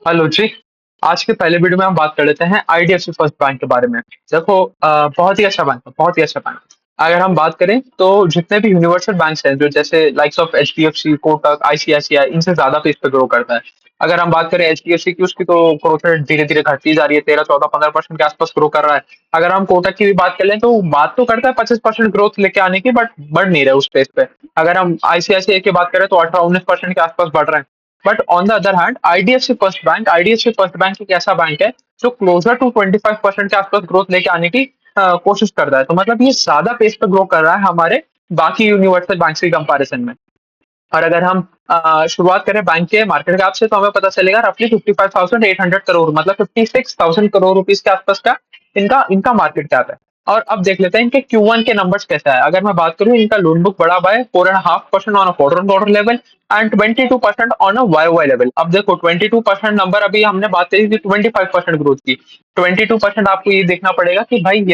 Hello जी। आज के पहले वीडियो में हम बात कर लेते हैं आईडीएफसी फर्स्ट बैंक के बारे में। देखो, बहुत ही अच्छा बैंक है, बहुत ही अच्छा बैंक। अगर हम बात करें तो जितने भी यूनिवर्सल बैंक्स हैं, जो जैसे likes of HDFC, Kotak, ICICI, इनसे ज्यादा पेज पे ग्रो करता है। अगर हम बात करें एचडीएफसी की, उसकी तो ग्रोथ रेट धीरे धीरे घटती जा रही है, 13, 14, 15% के आसपास ग्रो कर रहा है। अगर हम कोटक की भी बात कर लें तो बात तो करता है 25% ग्रोथ लेके आने की, बट बढ़ नहीं रहा उस पेज पे। अगर हम आईसीआईसीआई की बात करें तो 18, 19% के आसपास बढ़ रहे हैं। But on the other hand IDFC first bank एक ऐसा बैंक है जो क्लोजर टू 25% के आसपास ग्रोथ लेके आने की कोशिश करता है। तो मतलब ये ज्यादा पेस पे ग्रो कर रहा है हमारे बाकी यूनिवर्सल बैंक की कंपैरिजन में। और अगर हम शुरुआत करें बैंक के मार्केट कैप से, तो हमें पता चलेगा रफली 55,800 करोड़, मतलब 56,000 करोड़ रुपीज के आसपास का इनका इनका मार्केट कैप है। और अब देख लेते हैं इनके Q1 के नंबर्स कैसा है। अगर मैं बात करूं, इनका लोन बुक बढ़ा हुआ है 4.5% on a quarter quarter level and 22% on a Y level. अब देखो, 22% नंबर, अभी हमने बात करी थी 25% ग्रोथ की। 22% आपको ये देखना पड़ेगा कि भाई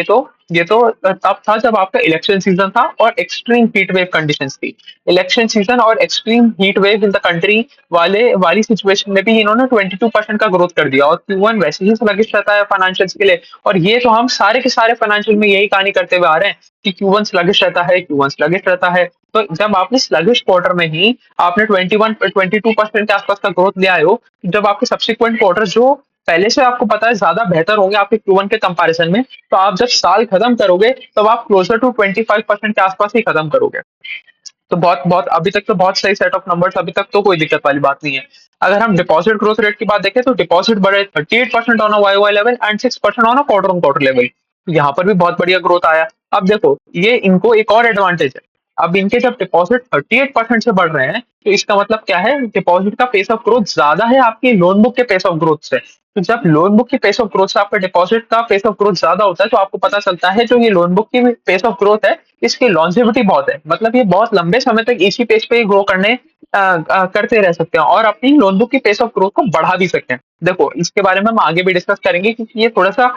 ये तो तब था जब आपका इलेक्शन सीजन था और एक्सट्रीम हीट वेव कंडीशंस थी। इलेक्शन सीजन और extreme heat wave in the country वाले वाली सिचुएशन में भी इन्होंने 22% का ग्रोथ कर दिया। और Q1 वैसे ही sluggish रहता है फाइनेंशियल्स के लिए। और ये तो हम सारे के सारे फाइनेंशियल में यही कहानी करते हुए आ रहे हैं कि Q1 स्लगिश रहता है, Q1 स्लगिश रहता है। तो जब आपने स्लगिश क्वार्टर में ही आपने 22% के आसपास का ग्रोथ ले आए हो, जब आपके सब्सिक्वेंट क्वार्टर जो पहले से आपको पता है ज्यादा बेहतर होंगे आपके Q1 के कंपैरिजन में, तो आप जब साल खत्म करोगे तब आप क्लोजर टू 25% के आसपास ही खत्म करोगे। तो बहुत बहुत अभी तक तो बहुत सही सेट ऑफ नंबर्स, अभी तक तो कोई दिक्कत वाली बात नहीं है। अगर हम डिपॉजिट ग्रोथ रेट की बात देखें तो डिपॉजिट बढ़े 38% on Y level and 6% on quarter level. यहाँ पर भी बहुत बढ़िया ग्रोथ आया। अब देखो, ये इनको एक और एडवांटेज है। अब इनके जब डिपॉजिट 38% से बढ़ रहे हैं, तो इसका मतलब क्या है, डिपॉजिट का पेस ऑफ ग्रोथ ज्यादा है आपकी लोन बुक के पेस ऑफ ग्रोथ से। तो जब लोन बुक की पेस ऑफ ग्रोथ से आपका डिपॉजिट का पेस ऑफ ग्रोथ ज्यादा होता है, तो आपको पता चलता है जो ये लोन बुक की पेस ऑफ ग्रोथ है, इसकी लॉन्जेविटी बहुत है। मतलब ये बहुत लंबे समय तक इसी पेस पे ग्रो करते रह सकते हैं और अपनी लोन बुक की पेस ऑफ ग्रोथ को बढ़ा भी सकते हैं। देखो, इसके बारे में हम आगे भी डिस्कस करेंगे, क्योंकि ये थोड़ा सा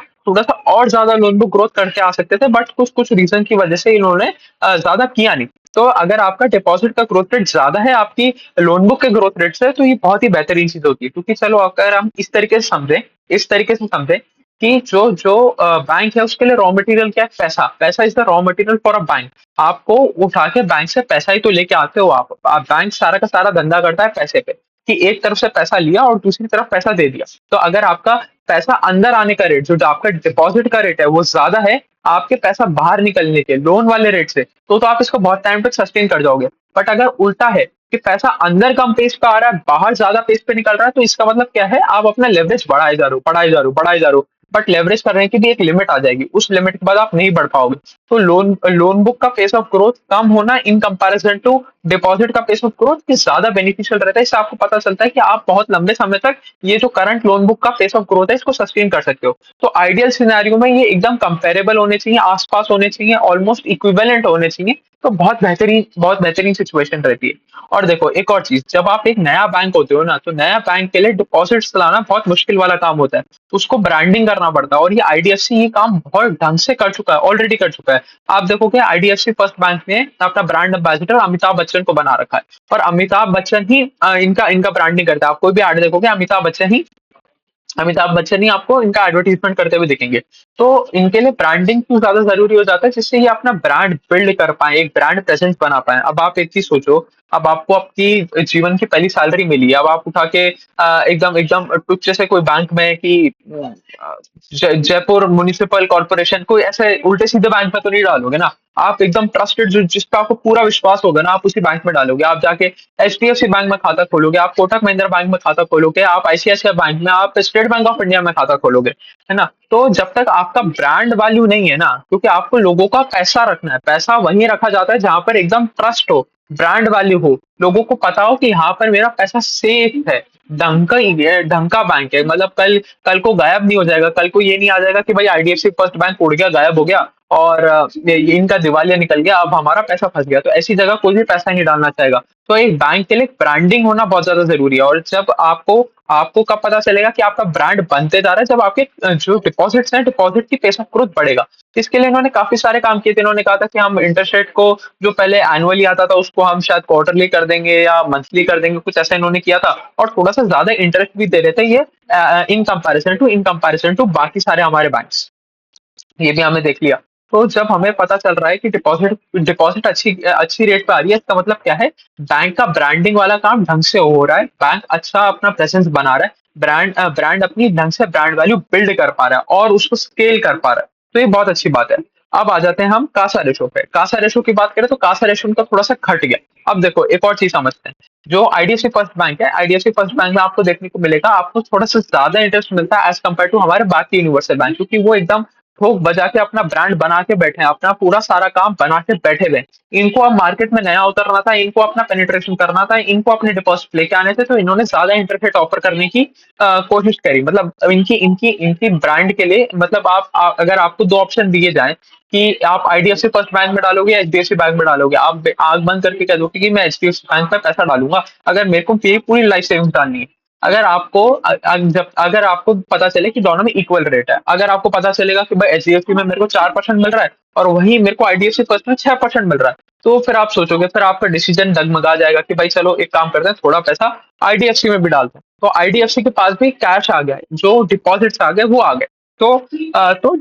और ज्यादा लोन बुक ग्रोथ करके आ सकते थे, बट कुछ कुछ रीजन की वजह से इन्होंने ज्यादा किया नहीं। तो अगर आपका डिपॉजिट का ग्रोथ रेट ज्यादा है आपकी लोन बुक के ग्रोथ रेट से, तो ये बहुत ही बेहतरीन चीज होती है। क्योंकि चलो, अगर हम इस तरीके से समझें कि जो जो बैंक है उसके लिए रॉ मटेरियल क्या है, पैसा। पैसा is the raw material for a bank. आपको उठा के बैंक से पैसा ही तो लेके आते हो आप बैंक सारा का सारा धंधा करता है पैसे पे, कि एक तरफ से पैसा लिया और दूसरी तरफ पैसा दे दिया। तो अगर आपका पैसा अंदर आने का रेट, जो आपका डिपॉजिट का रेट है, वो ज्यादा है आपके पैसा बाहर निकलने के लोन वाले रेट से, तो आप इसको बहुत टाइम तक सस्टेन कर जाओगे। बट अगर उल्टा है कि पैसा अंदर कम पेज पे आ रहा है, बाहर ज्यादा पेज पे निकल रहा है, तो इसका मतलब क्या है, आप अपना लेवरेज बढ़ाए जा रहे हो, बढ़ाए जा रहे हो, बढ़ाए जा रहे हो। बट लेवरेज करने की भी एक लिमिट आ जाएगी, उस लिमिट के बाद आप नहीं बढ़ पाओगे। तो लोन लोन बुक का पेस ऑफ ग्रोथ कम होना इन कंपैरिजन टू डिपॉजिट का पेस ऑफ ग्रोथ की ज्यादा बेनिफिशियल रहता है। इससे आपको पता चलता है कि आप बहुत लंबे समय तक ये जो करंट लोन बुक का पेस ऑफ ग्रोथ है, इसको सस्टेन कर सकते हो। तो आइडियल सिनेरियो में ये एकदम कंपेरेबल होने चाहिए, आसपास होने चाहिए, ऑलमोस्ट इक्विवेलेंट होने चाहिए। तो बहुत बेहतरीन सिचुएशन रहती है। और देखो, एक और चीज, जब आप एक नया बैंक होते हो ना, तो नया बैंक के लिए डिपॉजिट्स लाना बहुत मुश्किल वाला काम होता है। उसको ब्रांडिंग करना पड़ता है, और ये आईडीएफसी ये काम बहुत ढंग से कर चुका है, ऑलरेडी कर चुका है। आप देखोगे आईडीएफसी फर्स्ट बैंक ने अपना ब्रांड एम्बेसडर अमिताभ बच्चन को बना रखा है। और अमिताभ बच्चन ही इनका इनका ब्रांडिंग करता है। आप कोई भी ऐड देखोगे, अमिताभ बच्चन ही आपको इनका एडवर्टीजमेंट करते हुए दिखेंगे। तो इनके लिए ब्रांडिंग क्यों ज्यादा जरूरी हो जाता है, जिससे ये अपना ब्रांड बिल्ड कर पाए, एक ब्रांड प्रेजेंस बना पाए। अब आप एक चीज सोचो, अब आपको आपकी जीवन की पहली सैलरी मिली, अब आप उठा के एकदम एकदम टुच्चे से कोई बैंक में कि जयपुर म्युनिसिपल कॉर्पोरेशन, कोई ऐसे उल्टे सीधे बैंक में तो नहीं डालोगे ना। आप एकदम ट्रस्टेड, जो जिस पे आपको पूरा विश्वास होगा ना, आप उसी बैंक में डालोगे। आप जाके एचडीएफसी बैंक में खाता खोलोगे, आप कोटक महिंद्रा बैंक में खाता खोलोगे, आप आईसीआईसीआई बैंक में, आप स्टेट बैंक ऑफ इंडिया में खाता खोलोगे, है ना। तो जब तक आपका ब्रांड वैल्यू नहीं है ना, क्योंकि आपको लोगों का पैसा रखना है, पैसा वहीं रखा जाता है जहां पर एकदम ट्रस्ट हो, ब्रांड वैल्यू हो, लोगों को पता हो कि यहाँ पर मेरा पैसा सेफ है, ढंग का बैंक है। मतलब कल कल को गायब नहीं हो जाएगा, कल को ये नहीं आ जाएगा कि भाई आईडीएफसी फर्स्ट बैंक उड़ गया, गायब हो गया, और ये इनका दिवालिया निकल गया, अब हमारा पैसा फंस गया। तो ऐसी जगह कोई भी पैसा नहीं डालना चाहेगा। तो एक बैंक के लिए ब्रांडिंग होना बहुत ज्यादा जरूरी है। और जब आपको आपको कब पता चलेगा कि आपका ब्रांड बनते जा रहा है, जब आपके जो डिपॉजिट्स हैं, डिपॉजिट की पेस ऑफ ग्रोथ बढ़ेगा। इसके लिए इन्होंने काफी सारे काम किए थे। इन्होंने कहा था कि हम इंटरेस्ट रेट को, जो पहले एनुअली आता था, उसको हम शायद क्वार्टरली कर देंगे या मंथली कर देंगे, कुछ ऐसा इन्होंने किया था। और थोड़ा सा ज्यादा इंटरेस्ट भी दे रहे थे ये, इन कंपैरिजन टू बाकी सारे हमारे बैंक्स। ये भी हमने देख लिया। तो जब हमें पता चल रहा है कि डिपॉजिट डिपॉजिट अच्छी अच्छी रेट पे आ रही है, इसका मतलब क्या है? बैंक का ब्रांडिंग वाला काम ढंग से हो रहा है, बैंक अच्छा अपना प्रेजेंस बना रहा है, ब्रांड अपनी ढंग से ब्रांड वैल्यू बिल्ड कर पा रहा है और उसको स्केल कर पा रहा है। तो ये बहुत अच्छी बात है। अब आ जाते हैं हम कासा रेशो पे। कासा रेशो की बात करें तो कासा रेशो उनका थोड़ा सा घट गया। अब देखो एक और चीज समझते हैं। जो आईडीएफसी फर्स्ट बैंक है, आईडीएफसी फर्स्ट बैंक में आपको देखने को मिलेगा, आपको थोड़ा सा ज्यादा इंटरेस्ट मिलता है एज कम्पेयर टू हमारे बाकी यूनिवर्सल बैंक, क्योंकि वो एकदम ठोक बजा के अपना ब्रांड बना के बैठे हैं, अपना पूरा सारा काम बना के बैठे हुए हैं। इनको अब मार्केट में नया उतरना था, इनको अपना पेनिट्रेशन करना था, इनको अपने डिपॉजिट लेके आने थे, तो इन्होंने ज्यादा इंटरेस्ट रेट ऑफर करने की कोशिश करी। मतलब इनकी इनकी इनकी ब्रांड के लिए, मतलब अगर आपको दो ऑप्शन दिए जाए कि आप आईडीएफसी फर्स्ट बैंक में डालोगे या एचडीएफसी बैंक में डालोगे, आप आग बंद करके कह दो कि मैं एचडीएफसी बैंक में पैसा डालूंगा, अगर मेरे को मेरी पूरी लाइफ सेविंग्स डालनी है। अगर आपको पता चले कि दोनों में इक्वल रेट है, अगर आपको पता चलेगा कि भाई एचडीएफसी में मेरे को 4% मिल रहा है और वहीं मेरे को आईडीएफसी फर्स्ट में 6% मिल रहा है, तो फिर आप सोचोगे, फिर आपका डिसीजन डगमगा जाएगा कि भाई चलो एक काम करते हैं, थोड़ा पैसा आईडीएफसी में भी डालते हैं। तो आईडीएफसी के पास भी कैश आ गया है, जो डिपॉजिट्स आ गए वो आ गए। तो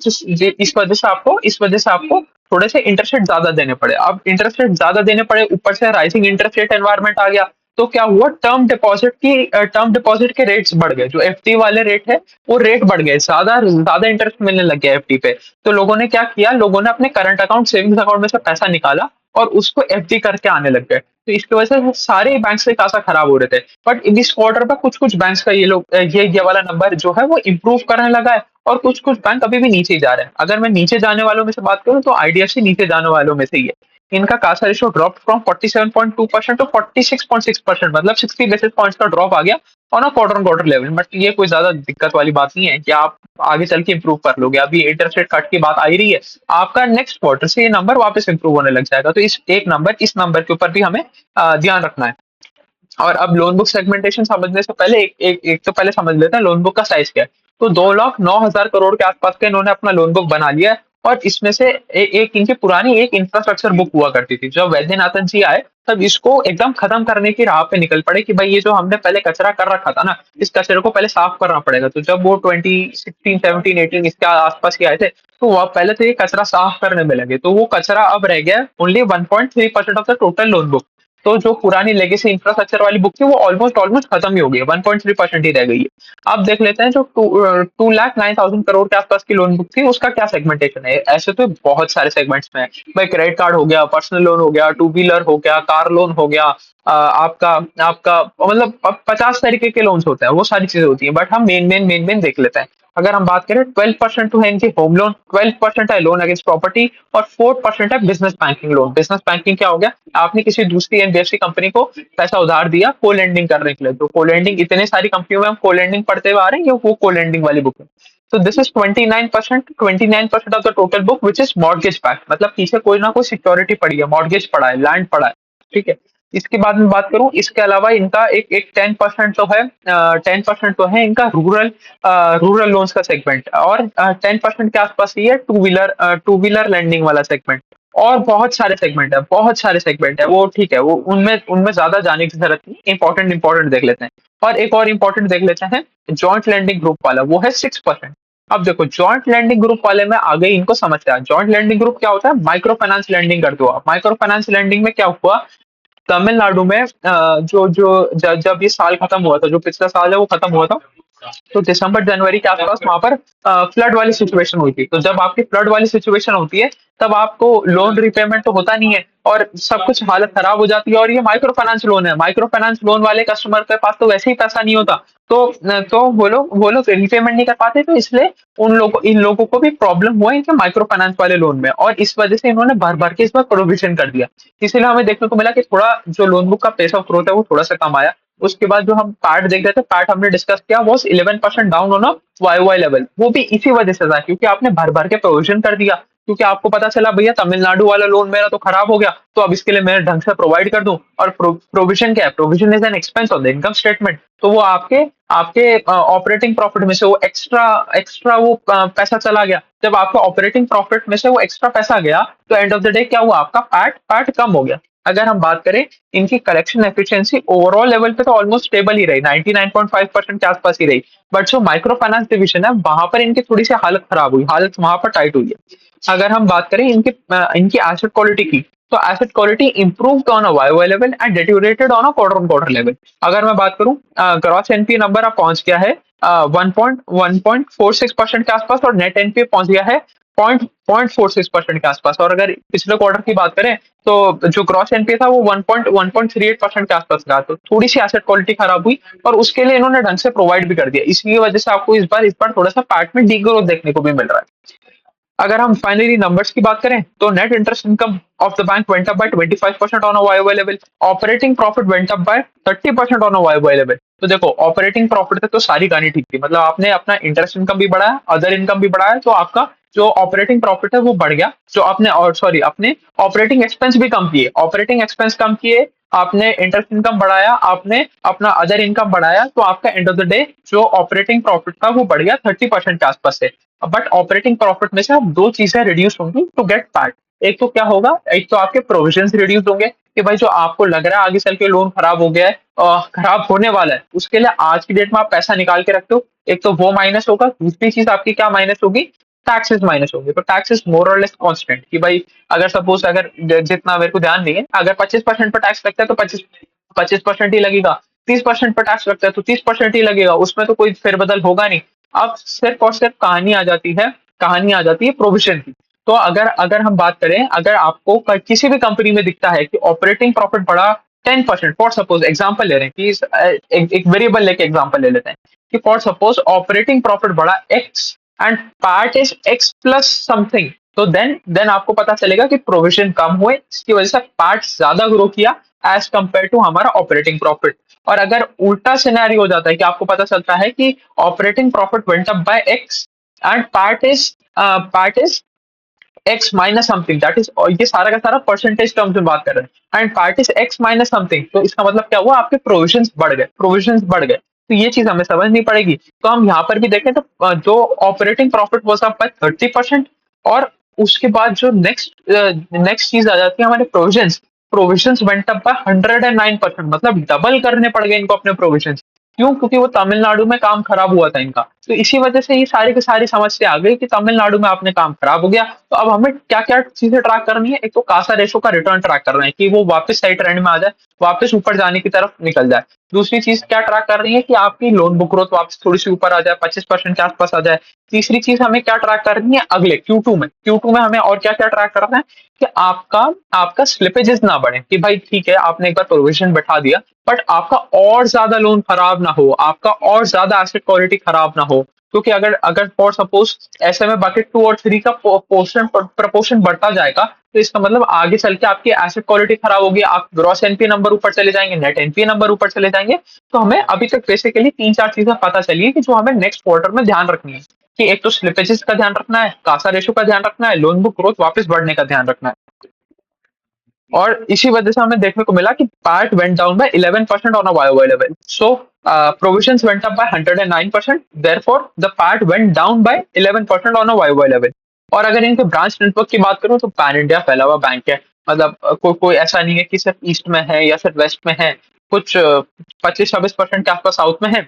इस वजह से आपको थोड़े से इंटरेस्ट रेट ज्यादा देने पड़े। अब इंटरेस्ट रेट ज्यादा देने पड़े, ऊपर से राइजिंग इंटरेस्ट रेट एनवायरमेंट आ गया। तो क्या हुआ, टर्म डिपॉजिट के रेट्स बढ़ गए। जो एफडी वाले रेट है, वो रेट बढ़ गए, ज्यादा ज्यादा इंटरेस्ट मिलने लग गया एफडी पे। तो लोगों ने क्या किया, लोगों ने अपने करंट अकाउंट, सेविंग्स अकाउंट में से पैसा निकाला और उसको एफडी करके आने लग गए। तो इसकी वजह से सारे बैंक से खासा खराब हो रहे थे। बट इन इस क्वार्टर पर कुछ कुछ बैंक्स का ये वाला नंबर जो है वो इम्प्रूव करने लगा है। और कुछ कुछ बैंक अभी भी नीचे ही जा रहे हैं। अगर मैं नीचे जाने वालों में से बात करूं तो आईडीएफसी नीचे जाने वालों में से ही है। इनका CASA ratio drop from 47.2% to 46.6%, मतलब 60 बेसिस पॉइंट्स का ड्रॉप आ गया on a quarter on quarter level. But ये कोई ज्यादा दिक्कत वाली बात नहीं है कि आप आगे चल के इंप्रूव कर लोगे। अभी इंटरेस्ट रेट कट की बात आ ही रही है, आपका नेक्स्ट क्वार्टर से ये नंबर वापस इंप्रूव होने लग जाएगा। तो इस नंबर के ऊपर भी हमें ध्यान रखना है। और अब लोन बुक सेगमेंटेशन समझने से पहले एक तो पहले समझ लेते हैं लोन बुक का साइज क्या है। तो 2,09,000 करोड़ के आसपास का इन्होंने अपना लोन बुक बना लिया है। और इसमें से एक इनकी पुरानी एक इंफ्रास्ट्रक्चर बुक हुआ करती थी। जब वैद्यनाथन जी आए तब इसको एकदम खत्म करने की राह पे निकल पड़े कि भाई ये जो हमने पहले कचरा कर रखा था ना, इस कचरे को पहले साफ करना पड़ेगा। तो जब वो 2016, 17, 18 इसके आसपास ही आए थे, तो वह पहले तो ये कचरा साफ करने में लगे। तो वो कचरा अब रह गया only 1.3% of the total loan book. तो जो पुरानी लेगेसी इंफ्रास्ट्रक्चर वाली बुक थी वो ऑलमोस्ट ऑलमोस्ट खत्म ही हो गई है, 1.3% ही रह गई है। अब देख लेते हैं जो 2,09,000 करोड़ के आसपास की लोन बुक थी उसका क्या सेगमेंटेशन है। ऐसे तो बहुत सारे सेगमेंट्स में है भाई, क्रेडिट कार्ड हो गया, पर्सनल लोन हो गया, टू व्हीलर हो गया, कार लोन हो गया, आपका आपका मतलब 50 तरीके के लोन्स होते हैं, वो सारी चीजें होती हैं। बट हम मेन देख लेते हैं। अगर हम बात करें 12% तो है इनकी होम लोन, 12% है लोन अगेंस्ट प्रॉपर्टी, और 4% है business banking loan. Business banking क्या हो गया, आपने किसी दूसरी एनबीएफसी कंपनी को पैसा उधार दिया को लेंडिंग करने के लिए। तो को लेंडिंग इतने सारी कंपनियों में हम को लेंडिंग पढ़ते हुए आ रहे हैं, ये वो को लेंडिंग वाली बुक है। तो this is 29% of the total book which is mortgage back, मतलब पीछे कोई ना कोई सिक्योरिटी पड़ी है, मॉर्गेज पड़ा है, लैंड पड़ा है। ठीक है। इसके बाद में बात करूं, इसके अलावा इनका एक एक 10% तो है, 10% तो है इनका रूरल लोन्स का सेगमेंट। और 10% के आसपास ही है टू व्हीलर लैंडिंग वाला सेगमेंट। और बहुत सारे सेगमेंट है वो, ठीक है, वो उनमें उनमें ज्यादा जाने की जरूरत नहीं। इंपॉर्टेंट देख लेते हैं। और एक और इंपॉर्टेंट देख लेते हैं, जॉइंट लैंडिंग ग्रुप वाला, वो है 6%। अब देखो जॉइंट लैंडिंग ग्रुप वाले में आ गई, इनको समझते हैं। जॉइंट लैंडिंग ग्रुप क्या होता है, माइक्रो फाइनेंस लैंडिंग करते हो आप। माइक्रो फाइनेंस लैंडिंग में क्या हुआ, तमिलनाडु में जब ये साल खत्म हुआ था, जो पिछला साल है वो खत्म हुआ था, तो दिसंबर जनवरी के आसपास वहां पर फ्लड वाली सिचुएशन हुई थी। तो जब आपकी फ्लड वाली सिचुएशन होती है, तब आपको लोन रिपेमेंट तो होता नहीं है और सब कुछ हालत खराब हो जाती है। और ये माइक्रो फाइनेंस लोन है, माइक्रो फाइनेंस लोन वाले कस्टमर के पास तो वैसे ही पैसा नहीं होता। तो वो लोग रिपेमेंट नहीं कर पाते, तो इसलिए इन लोगों को भी प्रॉब्लम हुआ इनके माइक्रो फाइनेंस वाले लोन में। और इस वजह से इन्होंने भर भर के इस बार प्रोविजन कर दिया। इसीलिए हमें देखने को मिला कि थोड़ा जो लोन बुक का पेस ऑफ ग्रोथ है वो थोड़ा सा कम आया। उसके बाद जो हम पैट देख रहे थे, पैट हमने डिस्कस किया, वो 11% डाउन होना वाई वाई लेवल, वो भी इसी वजह से था क्योंकि आपने भर भर के प्रोविजन कर दिया। क्योंकि आपको पता चला भैया तमिलनाडु वाला लोन मेरा तो खराब हो गया, तो अब इसके लिए मैं ढंग से प्रोवाइड कर दूं। और प्रोविजन क्या है? Provision is an expense on the income statement, तो वो आपके आपके ऑपरेटिंग प्रॉफिट में से वो एक्स्ट्रा एक्स्ट्रा वो पैसा चला गया। जब आपका ऑपरेटिंग प्रॉफिट में से वो एक्स्ट्रा पैसा गया, तो एंड ऑफ द डे क्या हुआ? आपका पैट पैट कम हो गया। अगर हम बात करें इनकी कलेक्शन एफिशिएंसी ओवरऑल लेवल पे तो ऑलमोस्ट स्टेबल ही रही, 99.5% के आसपास ही रही। बट जो माइक्रो फाइनेंस डिवीजन है वहां पर इनकी थोड़ी सी हालत खराब हुई, हालत वहां पर टाइट हुई है। अगर हम बात करें इनकी एसेट क्वालिटी की, तो asset quality improved on a YOY level and deteriorated on a quarter on quarter level. अगर मैं बात करूं, ग्रॉस एनपीए नंबर अब पहुंच गया है 1.46% के आसपास, और नेट एनपीए पहुंच गया है 0.46% के आसपास। और अगर पिछले क्वार्टर की बात करें तो जो ग्रॉस एनपीए था वो 1.38% के आसपास रहा, तो थोड़ी सी एसेट क्वालिटी खराब हुई, और उसके लिए इन्होंने ढंग से प्रोवाइड भी कर दिया। इसी वजह से आपको इस बार थोड़ा सा पैट में डी ग्रोथ देखने को भी मिल रहा है। अगर हम फाइनली नंबर्स की बात करें तो net interest income of the bank went up by 25% on a YOY level, operating profit went up by 30% on a YOY level. तो देखो ऑपरेटिंग प्रॉफिट तक तो सारी गानी ठीक थी, मतलब आपने अपना इंटरेस्ट इनकम भी बढ़ाया, अदर इनकम भी बढ़ाया, तो आपका जो ऑपरेटिंग प्रॉफिट है वो बढ़ गया। जो आपने और सॉरी अपने ऑपरेटिंग एक्सपेंस भी कम किए, ऑपरेटिंग एक्सपेंस कम किए, आपने इंटरेस्ट इनकम बढ़ाया, आपने अपना अदर इनकम बढ़ाया, तो आपका एंड ऑफ द डे जो ऑपरेटिंग प्रॉफिट था वो बढ़ गया 30% के आसपास से। बट ऑपरेटिंग प्रॉफिट में से अब दो चीजें रिड्यूस होंगी टू गेट पैट। एक तो क्या होगा? एक तो आपके प्रोविजन रिड्यूस होंगे, कि भाई जो आपको लग रहा है आगे चल के लोन खराब हो गया है, खराब होने वाला है, उसके लिए आज की डेट में आप पैसा निकाल के रखते हो, एक तो वो माइनस होगा। दूसरी चीज आपकी क्या माइनस होगी? टैक्सेस माइनस होंगे। तो टैक्सेस मोर और लेस कांस्टेंट, कि भाई अगर सपोज अगर जितना मेरे को ध्यान नहीं है, अगर 25% पर टैक्स लगता है तो 25% ही लगेगा, 30% पर टैक्स लगता है तो 30% ही लगेगा, उसमें तो कोई फेरबदल होगा नहीं। अब सिर्फ और सिर्फ कहानी आ जाती है प्रोविजन की। तो अगर अगर हम बात करें, अगर आपको किसी भी कंपनी में दिखता है कि ऑपरेटिंग प्रॉफिट बढ़ा 10%, फॉर सपोज एग्जांपल ले रहे हैं कि एक वेरिएबल लेके एग्जांपल ले लेते हैं कि फॉर सपोज ऑपरेटिंग प्रॉफिट बढ़ा x and part is x plus something, तो देन आपको पता चलेगा कि प्रोविजन कम हुए, इसकी वजह से पार्ट ज्यादा ग्रो किया एज कंपेयर टू हमारा ऑपरेटिंग प्रॉफिट। और अगर उल्टा सिनेरियो हो जाता है कि आपको पता चलता है कि operating profit went up bye x and part is x minus something, that is, ये सारा का सारा परसेंटेज टर्म्स में बात कर रहे हैं, and part is x minus something, तो इसका मतलब क्या हुआ? आपके प्रोविजंस बढ़ गए। तो ये चीज हमें समझनी पड़ेगी। तो हम यहाँ पर भी देखें तो जो operating profit was up by 30%, और उसके बाद जो नेक्स्ट चीज आ जाती है हमारे provisions, provisions went up by 109%, मतलब डबल करने पड़ गए इनको अपने प्रोविजंस। क्यों? क्योंकि वो तमिलनाडु में काम खराब हुआ था इनका, तो इसी वजह से ये सारी की सारी समस्या आ गई कि तमिलनाडु में आपने काम खराब हो गया। तो अब हमें क्या क्या चीजें ट्रैक करनी है? एक तो कासा रेशो का रिटर्न ट्रैक करना है कि वो वापस सही ट्रेंड में आ जाए, वापस ऊपर जाने की तरफ निकल जाए। दूसरी चीज क्या ट्रैक करनी है? कि आपकी लोन बुक ग्रोथ वापस थोड़ी सी ऊपर आ जाए, 25% के आसपास आ जाए। तीसरी चीज हमें क्या ट्रैक करनी है? अगले क्यू टू में हमें और क्या क्या ट्रैक करना है? कि आपका आपका स्लिपेजेस ना बढ़े, कि भाई ठीक है आपने एक बार प्रोविजन बैठा दिया, बट आपका और ज्यादा लोन खराब ना हो, आपका और ज्यादा एसेट क्वालिटी खराब ना हो। क्योंकि अगर अगर फॉर सपोज ऐसे में बकेट 2 और 3 का पोर्शन प्रपोर्शन बढ़ता जाएगा, तो इसका मतलब आगे चल के आपकी एसेट क्वालिटी खराब होगी, आप ग्रॉस एनपीए नंबर ऊपर चले जाएंगे, नेट एनपीए नंबर ऊपर चले जाएंगे। तो हमें अभी तक बेसिकली 3-4 चीजें पता चली है कि जो हमें नेक्स्ट क्वार्टर में ध्यान रखनी है, कि एक तो स्लिपेजेस का ध्यान रखना है, कासा रेशो का ध्यान रखना है, लोन बुक ग्रोथ वापस बढ़ने का ध्यान रखना है। और इसी वजह से हमें देखने को मिला कि part went down by 11% on a YOY level, so provisions went up by 109%, therefore the part went down by 11% on a YOY level. और अगर इनके ब्रांच नेटवर्क की बात करूं तो पैन इंडिया फैला हुआ बैंक है, मतलब कोई ऐसा नहीं है कि सिर्फ ईस्ट में है या सिर्फ वेस्ट में है। कुछ 25-26% के आसपास साउथ में है,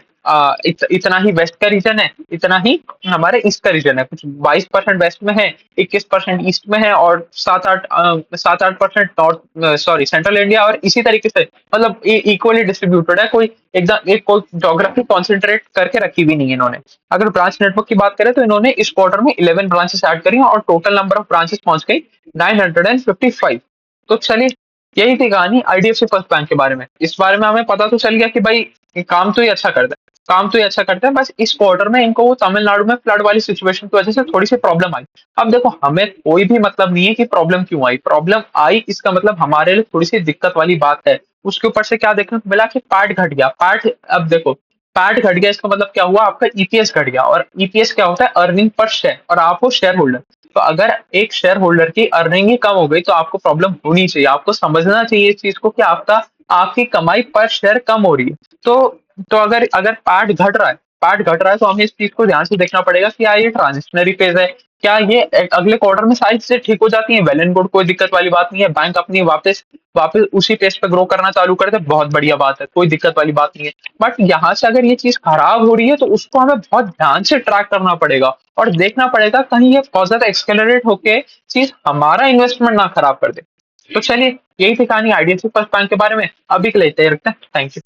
इतना ही वेस्ट का रीजन है, इतना ही हमारे ईस्ट का रीजन है, कुछ 22% वेस्ट में है, 21% ईस्ट में है, और 7-8% नॉर्थ सॉरी सेंट्रल इंडिया, और इसी तरीके से मतलब इक्वली डिस्ट्रीब्यूटेड है, कोई एकदम एक कोई ज्योग्राफी कॉन्सेंट्रेट करके रखी भी नहीं है इन्होंने। अगर ब्रांच नेटवर्क की बात करें तो इन्होंने इस क्वार्टर में 11 ब्रांचेस ऐड करी, और टोटल नंबर ऑफ ब्रांचेस पहुंच गई 955। तो चलिए, यही थी कहानी आईडीएफसी फर्स्ट बैंक के बारे में। इस बारे में हमें पता तो चल गया कि भाई ये काम तो ये अच्छा करता है, काम तो ये अच्छा करता है, बस इस क्वार्टर में इनको वो तमिलनाडु में फ्लड वाली सिचुएशन की वजह से थोड़ी सी प्रॉब्लम आई। अब देखो हमें कोई भी मतलब नहीं है कि प्रॉब्लम क्यों आई, प्रॉब्लम आई इसका मतलब हमारे लिए थोड़ी सी दिक्कत वाली बात है। उसके ऊपर से क्या देखने को मिला कि पार्ट घट गया, पार्ट, अब देखो पैट घट गया इसका मतलब क्या हुआ, आपका ईपीएस घट गया, और ईपीएस क्या होता है, अर्निंग पर शेयर, और आप वो शेयर होल्डर। तो अगर एक शेयर होल्डर की अर्निंग ही कम हो गई तो आपको प्रॉब्लम होनी चाहिए, आपको समझना चाहिए इस चीज को कि आपका आपकी कमाई पर शेयर कम हो रही है। तो अगर अगर पैट घट रहा है, पैट घट रहा है, तो हमें इस चीज को ध्यान से देखना पड़ेगा कि क्या ये ट्रांजिशनरी फेज है, क्या ये अगले क्वार्टर में सारी चीजें ठीक हो जाती हैं, वेल एंड गुड, कोई दिक्कत वाली बात नहीं है, बैंक अपनी वापस वापस उसी पेज पे ग्रो करना चालू कर दे, बहुत बढ़िया बात है, कोई दिक्कत वाली बात नहीं है। बट यहाँ से अगर ये चीज खराब हो रही है तो उसको हमें बहुत ध्यान से ट्रैक करना पड़ेगा और देखना पड़ेगा कहीं ये बहुत ज्यादा एक्सकेलरेट होके चीज हमारा इन्वेस्टमेंट ना खराब कर दे। तो चलिए, यही थी कहानी आईडीएफसी फर्स्ट बैंक के बारे में, अभी के लिए इतना ही रखते हैं। Thank you.